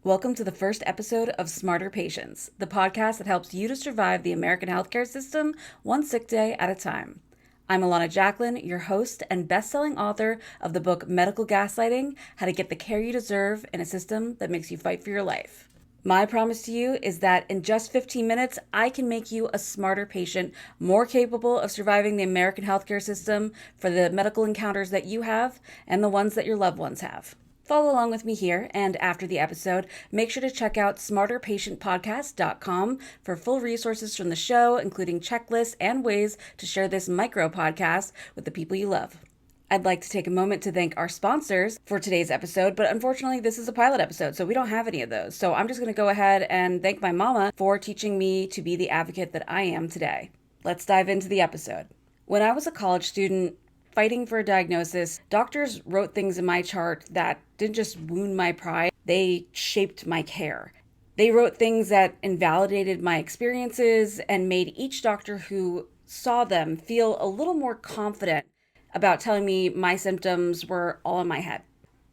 Welcome to the first episode of Smarter Patients, the podcast that helps you to survive the American healthcare system one sick day at a time. I'm Alana Jacqueline, your host and best-selling author of the book Medical Gaslighting: How to Get the Care You Deserve in a System That Makes You Fight for Your Life. My promise to you is that in just 15 minutes, I can make you a smarter patient, more capable of surviving the American healthcare system for the medical encounters that you have and the ones that your loved ones have. Follow along with me here, and after the episode, make sure to check out smarterpatientpodcast.com for full resources from the show, including checklists and ways to share this micro podcast with the people you love. I'd like to take a moment to thank our sponsors for today's episode, but unfortunately this is a pilot episode, so we don't have any of those. So I'm just going to go ahead and thank my mama for teaching me to be the advocate that I am today. Let's dive into the episode. When I was a college student, fighting for a diagnosis, doctors wrote things in MyChart that didn't just wound my pride, they shaped my care. They wrote things that invalidated my experiences and made each doctor who saw them feel a little more confident about telling me my symptoms were all in my head.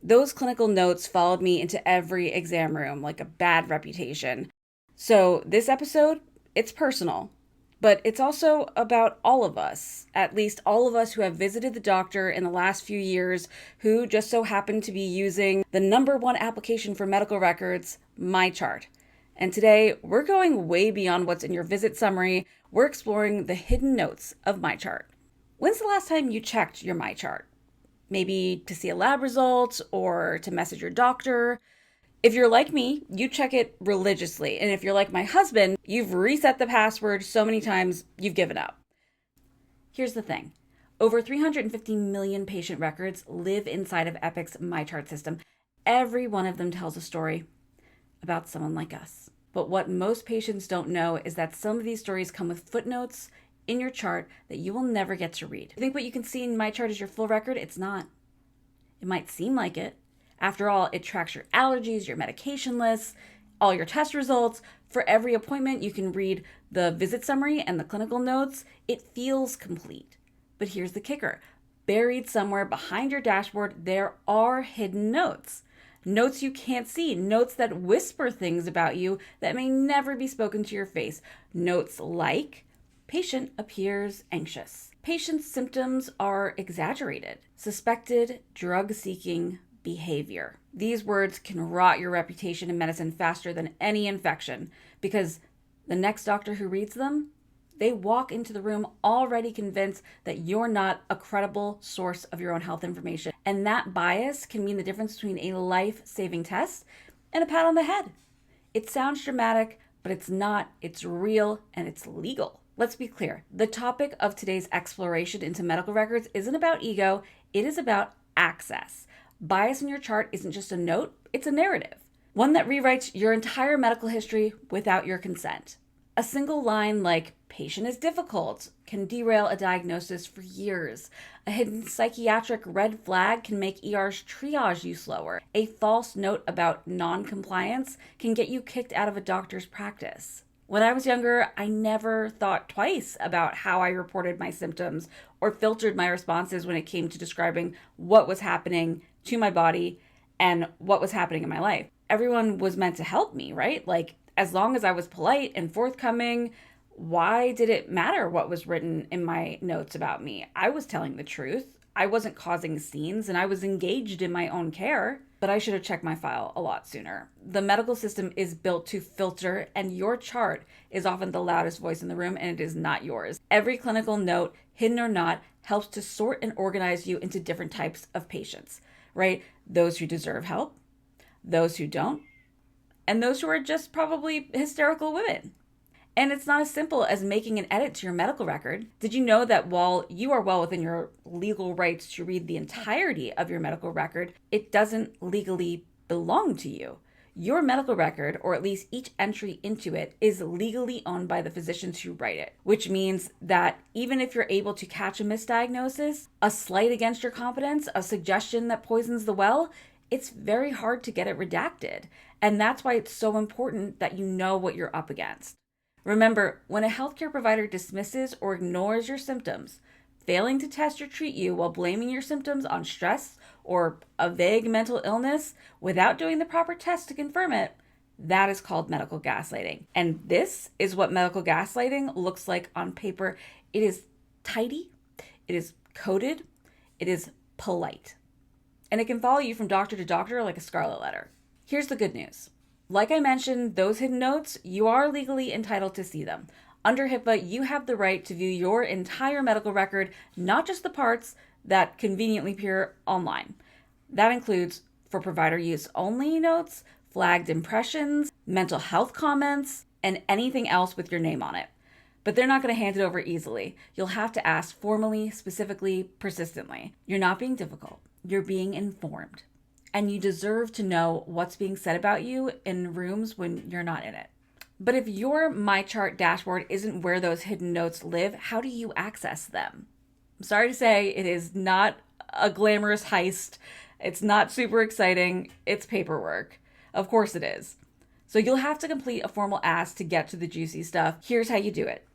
Those clinical notes followed me into every exam room like a bad reputation. So this episode, it's personal. But it's also about all of us, at least all of us who have visited the doctor in the last few years who just so happen to be using the number one application for medical records, MyChart. And today, we're going way beyond what's in your visit summary. We're exploring the hidden notes of MyChart. When's the last time you checked your MyChart? Maybe to see a lab result or to message your doctor? If you're like me, you check it religiously. And if you're like my husband, you've reset the password so many times you've given up. Here's the thing. Over 350 million patient records live inside of Epic's MyChart system. Every one of them tells a story about someone like us. But what most patients don't know is that some of these stories come with footnotes in your chart that you will never get to read. You think what you can see in MyChart is your full record? It's not. It might seem like it. After all, it tracks your allergies, your medication lists, all your test results. For every appointment, you can read the visit summary and the clinical notes. It feels complete. But here's the kicker. Buried somewhere behind your dashboard, there are hidden notes. Notes you can't see. Notes that whisper things about you that may never be spoken to your face. Notes like, patient appears anxious. Patient's symptoms are exaggerated. Suspected drug-seeking behavior. These words can rot your reputation in medicine faster than any infection because the next doctor who reads them, they walk into the room already convinced that you're not a credible source of your own health information. And that bias can mean the difference between a life-saving test and a pat on the head. It sounds dramatic, but it's not. It's real and it's legal. Let's be clear. The topic of today's exploration into medical records isn't about ego. It is about access. Bias in your chart isn't just a note, it's a narrative. One that rewrites your entire medical history without your consent. A single line like, patient is difficult, can derail a diagnosis for years. A hidden psychiatric red flag can make ERs triage you slower. A false note about non-compliance can get you kicked out of a doctor's practice. When I was younger, I never thought twice about how I reported my symptoms or filtered my responses when it came to describing what was happening to my body and what was happening in my life. Everyone was meant to help me, right? Like, as long as I was polite and forthcoming, why did it matter what was written in my notes about me? I was telling the truth. I wasn't causing scenes and I was engaged in my own care, but I should have checked my file a lot sooner. The medical system is built to filter, and your chart is often the loudest voice in the room, and it is not yours. Every clinical note, hidden or not, helps to sort and organize you into different types of patients, right? Those who deserve help, those who don't, and those who are just probably hysterical women. And it's not as simple as making an edit to your medical record. Did you know that while you are well within your legal rights to read the entirety of your medical record, it doesn't legally belong to you? Your medical record, or at least each entry into it, is legally owned by the physicians who write it, which means that even if you're able to catch a misdiagnosis, a slight against your competence, a suggestion that poisons the well, it's very hard to get it redacted. And that's why it's so important that you know what you're up against. Remember, when a healthcare provider dismisses or ignores your symptoms, failing to test or treat you while blaming your symptoms on stress or a vague mental illness without doing the proper test to confirm it, That is called medical gaslighting. And this is what medical gaslighting looks like on paper. It is tidy, it is coded, it is polite. And it can follow you from doctor to doctor like a scarlet letter. Here's the good news. Like I mentioned, those hidden notes, you are legally entitled to see them. Under HIPAA, you have the right to view your entire medical record, not just the parts that conveniently appear online. That includes, for provider use only notes, flagged impressions, mental health comments, and anything else with your name on it. But they're not going to hand it over easily. You'll have to ask formally, specifically, persistently. You're not being difficult. You're being informed. And you deserve to know what's being said about you in rooms when you're not in it. But if your MyChart dashboard isn't where those hidden notes live, how do you access them? I'm sorry to say, it is not a glamorous heist. It's not super exciting. It's paperwork. Of course it is. So you'll have to complete a formal ask to get to the juicy stuff. Here's how you do it.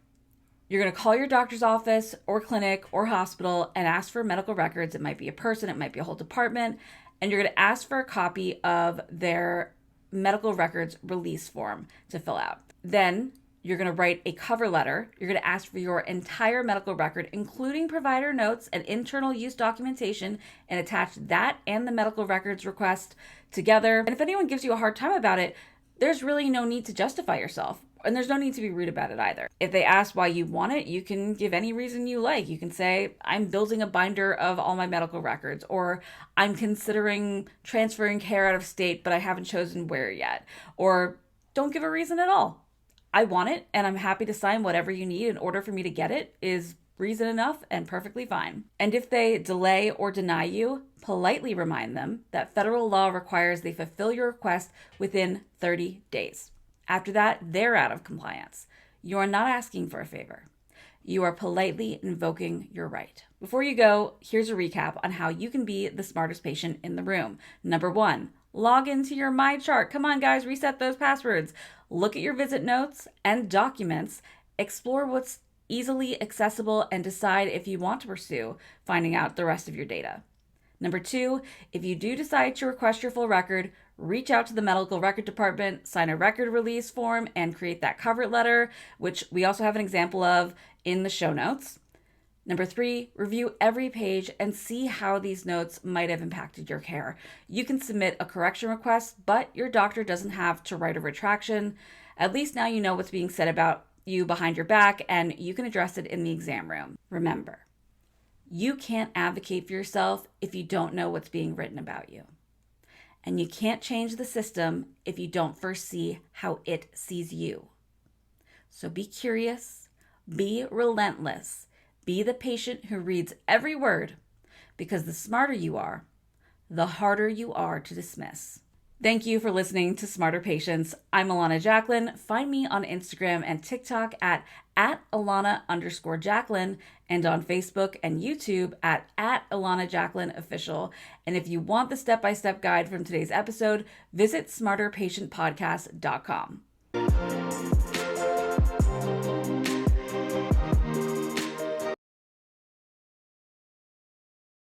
You're going to call your doctor's office or clinic or hospital and ask for medical records. It might be a person, it might be a whole department. And you're going to ask for a copy of their medical records release form to fill out. Then you're going to write a cover letter. You're going to ask for your entire medical record, including provider notes and internal use documentation, and attach that and the medical records request together. And if anyone gives you a hard time about it, there's really no need to justify yourself. And there's no need to be rude about it either. If they ask why you want it, you can give any reason you like. You can say, I'm building a binder of all my medical records, or I'm considering transferring care out of state, but I haven't chosen where yet. Or don't give a reason at all. I want it, and I'm happy to sign whatever you need in order for me to get it is reason enough and perfectly fine. And if they delay or deny you, politely remind them that federal law requires they fulfill your request within 30 days. After that, they're out of compliance. You are not asking for a favor. You are politely invoking your right. Before you go, here's a recap on how you can be the smartest patient in the room. Number 1, log into your MyChart. Come on, guys, reset those passwords. Look at your visit notes and documents. Explore what's easily accessible and decide if you want to pursue finding out the rest of your data. Number 2, if you do decide to request your full record, reach out to the medical record department, sign a record release form, and create that cover letter, which we also have an example of in the show notes. Number 3, review every page and see how these notes might have impacted your care. You can submit a correction request, but your doctor doesn't have to write a retraction. At least now you know what's being said about you behind your back, and you can address it in the exam room. Remember, you can't advocate for yourself if you don't know what's being written about you. And you can't change the system if you don't first see how it sees you. So be curious, be relentless, be the patient who reads every word, because the smarter you are, the harder you are to dismiss. Thank you for listening to Smarter Patients. I'm Alana Jacqueline. Find me on Instagram and TikTok at Alana_Jacqueline, and on Facebook and YouTube at Alana Jacqueline Official. And if you want the step-by-step guide from today's episode, visit smarterpatientpodcast.com.